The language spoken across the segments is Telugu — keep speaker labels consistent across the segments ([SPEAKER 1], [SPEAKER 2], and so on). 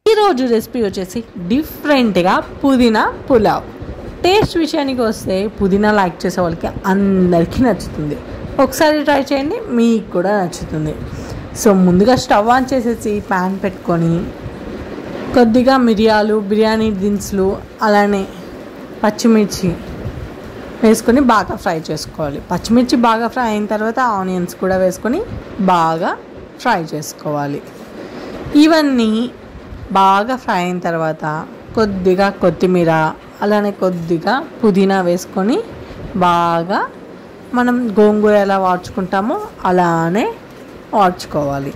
[SPEAKER 1] ఈరోజు రెసిపీ వచ్చేసి డిఫరెంట్గా పుదీనా పులావ్. టేస్ట్ విషయానికి వస్తే పుదీనా లైక్ చేసే వాళ్ళకి అందరికీ నచ్చుతుంది. ఒకసారి ట్రై చేయండి, మీకు కూడా నచ్చుతుంది. సో ముందుగా స్టవ్ ఆన్ చేసేసి ప్యాన్ పెట్టుకొని కొద్దిగా మిరియాలు, బిర్యానీ దినుసులు, అలానే పచ్చిమిర్చి వేసుకొని బాగా ఫ్రై చేసుకోవాలి. పచ్చిమిర్చి బాగా ఫ్రై అయిన తర్వాత ఆనియన్స్ కూడా వేసుకొని బాగా ఫ్రై చేసుకోవాలి. ఇవన్నీ బాగా ఫ్రై అయిన తర్వాత కొద్దిగా కొత్తిమీర, అలానే కొద్దిగా పుదీనా వేసుకొని బాగా మనం గోంగూర ఎలా వాడ్చుకుంటామో అలానే వాడ్చుకోవాలి.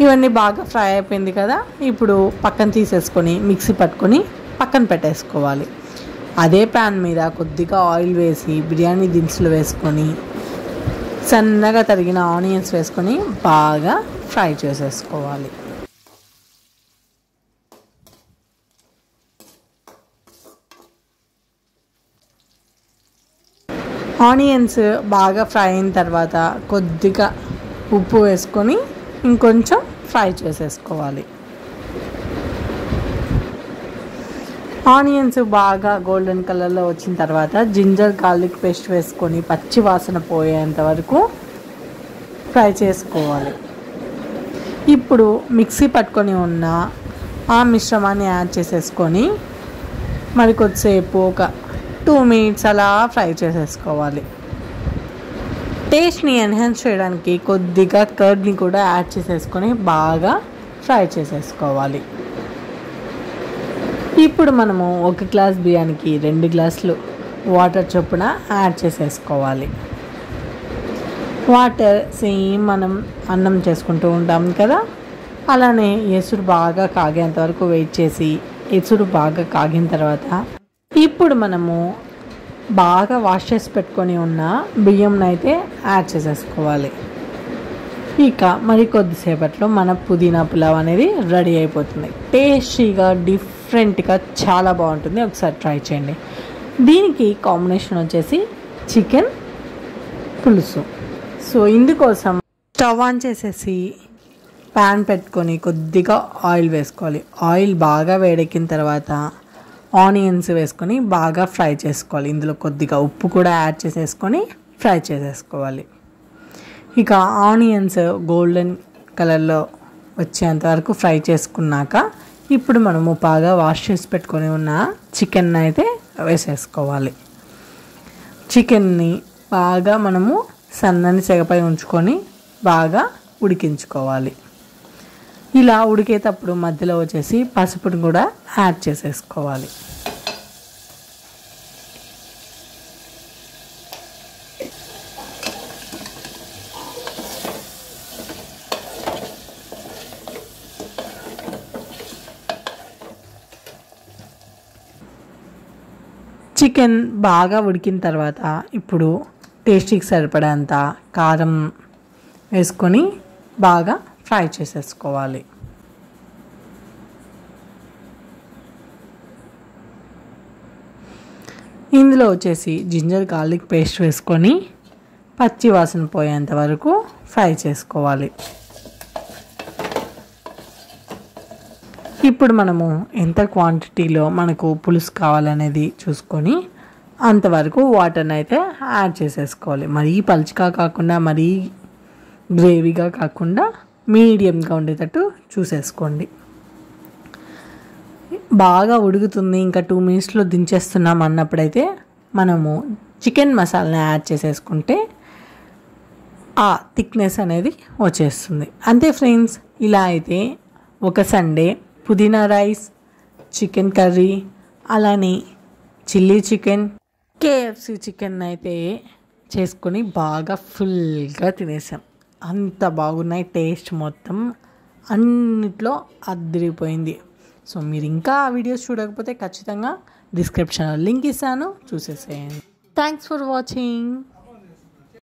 [SPEAKER 1] ఇవన్నీ బాగా ఫ్రై అయిపోయింది కదా, ఇప్పుడు పక్కన తీసేసుకొని మిక్సీ పట్టుకొని పక్కన పెట్టేసుకోవాలి. అదే ప్యాన్ మీద కొద్దిగా ఆయిల్ వేసి బిర్యానీ దినుసులు వేసుకొని సన్నగా తరిగిన ఆనియన్స్ వేసుకొని బాగా ఫ్రై చేసేసుకోవాలి. ఆనియన్స్ బాగా ఫ్రై అయిన తర్వాత కొద్దిగా ఉప్పు వేసుకొని ఇంకొంచెం ఫ్రై చేసేసుకోవాలి. ఆనియన్స్ బాగా గోల్డెన్ కలర్లో వచ్చిన తర్వాత జింజర్ గార్లిక్ పేస్ట్ వేసుకొని పచ్చి వాసన పోయేంత వరకు ఫ్రై చేసుకోవాలి. ఇప్పుడు మిక్సీ పట్టుకొని ఉన్న ఆ మిశ్రమాన్ని యాడ్ చేసేసుకొని మరి కొద్దిసేపు ఒక 2 minutes అలా ఫ్రై చేసేసుకోవాలి. టేస్ట్ని ఎన్హాన్స్ చేయడానికి కొద్దిగా కర్డ్ని కూడా యాడ్ చేసేసుకొని బాగా ఫ్రై చేసేసుకోవాలి. ఇప్పుడు మనము 1 గ్లాస్ బియ్యానికి 2 గ్లాసులు వాటర్ చొప్పున యాడ్ చేసేసుకోవాలి. వాటర్ సేమ్ మనం అన్నం చేసుకుంటూ ఉంటాం కదా, అలానే ఎసురు బాగా కాగేంత వరకు వెయిట్ చేసి ఎసురు బాగా కాగిన తర్వాత ఇప్పుడు మనము బాగా వాష్ చేసి పెట్టుకొని ఉన్న బియ్యంనైతే యాడ్ చేసేసుకోవాలి. ఇక మరి కొద్దిసేపట్లో మన పుదీనా పులావ్ అనేది రెడీ అయిపోతుంది. టేస్టీగా డిఫరెంట్గా చాలా బాగుంటుంది, ఒకసారి ట్రై చేయండి. దీనికి కాంబినేషన్ వచ్చేసి చికెన్ పులుసు. సో ఇందుకోసం స్టవ్ ఆన్ చేసేసి ప్యాన్ పెట్టుకొని కొద్దిగా ఆయిల్ వేసుకోవాలి. ఆయిల్ బాగా వేడెక్కిన తర్వాత ఆనియన్స్ వేసుకొని బాగా ఫ్రై చేసుకోవాలి. ఇందులో కొద్దిగా ఉప్పు కూడా యాడ్ చేసేసుకొని ఫ్రై చేసేసుకోవాలి. ఇక ఆనియన్స్ గోల్డెన్ కలర్లో వచ్చేంత వరకు ఫ్రై చేసుకున్నాక ఇప్పుడు మనము బాగా వాష్ చేసి పెట్టుకొని ఉన్న చికెన్ అయితే వేసేసుకోవాలి. చికెన్ని బాగా మనము సన్నని సెగపై ఉంచుకొని బాగా ఉడికించుకోవాలి. ఇలా ఉడికేటప్పుడు మధ్యలో వచ్చేసి పసుపుని కూడా యాడ్ చేసేసుకోవాలి. చికెన్ బాగా ఉడికిన తర్వాత ఇప్పుడు టేస్టీకి సరిపడేంత కారం వేసుకొని బాగా ఫ్రై చేసేసుకోవాలి. ఇందులో వచ్చేసి జింజర్ గార్లిక్ పేస్ట్ వేసుకొని పచ్చి వాసన పోయేంత వరకు ఫ్రై చేసుకోవాలి. ఇప్పుడు మనము ఎంత క్వాంటిటీలో మనకు పులుసు కావాలనేది చూసుకొని అంతవరకు వాటర్ని అయితే యాడ్ చేసేసుకోవాలి. మరీ పలుచగా కాకుండా మరీ గ్రేవీగా కాకుండా మీడియంగా ఉండేటట్టు చూసేసుకోండి. బాగా ఉడుకుతుంది, ఇంకా 2 minutesలో దించేస్తున్నాం అన్నప్పుడైతే మనము చికెన్ మసాలాని యాడ్ చేసేసుకుంటే ఆ థిక్నెస్ అనేది వచ్చేస్తుంది. అంతే ఫ్రెండ్స్, ఇలా అయితే ఒక సండే పుదీనా రైస్, చికెన్ కర్రీ, అలానే చిల్లీ చికెన్, KFC చికెన్ అయితే చేసుకొని బాగా ఫుల్గా తినేసాం. అంత బాగున్నాయి, టేస్ట్ మొత్తం అన్నిట్లో అదిరిపోయింది. సో మీరు ఇంకా ఆ వీడియోస్ చూడకపోతే ఖచ్చితంగా డిస్క్రిప్షన్లో లింక్ ఇస్తాను, చూసేసేయండి. Thanks for watching.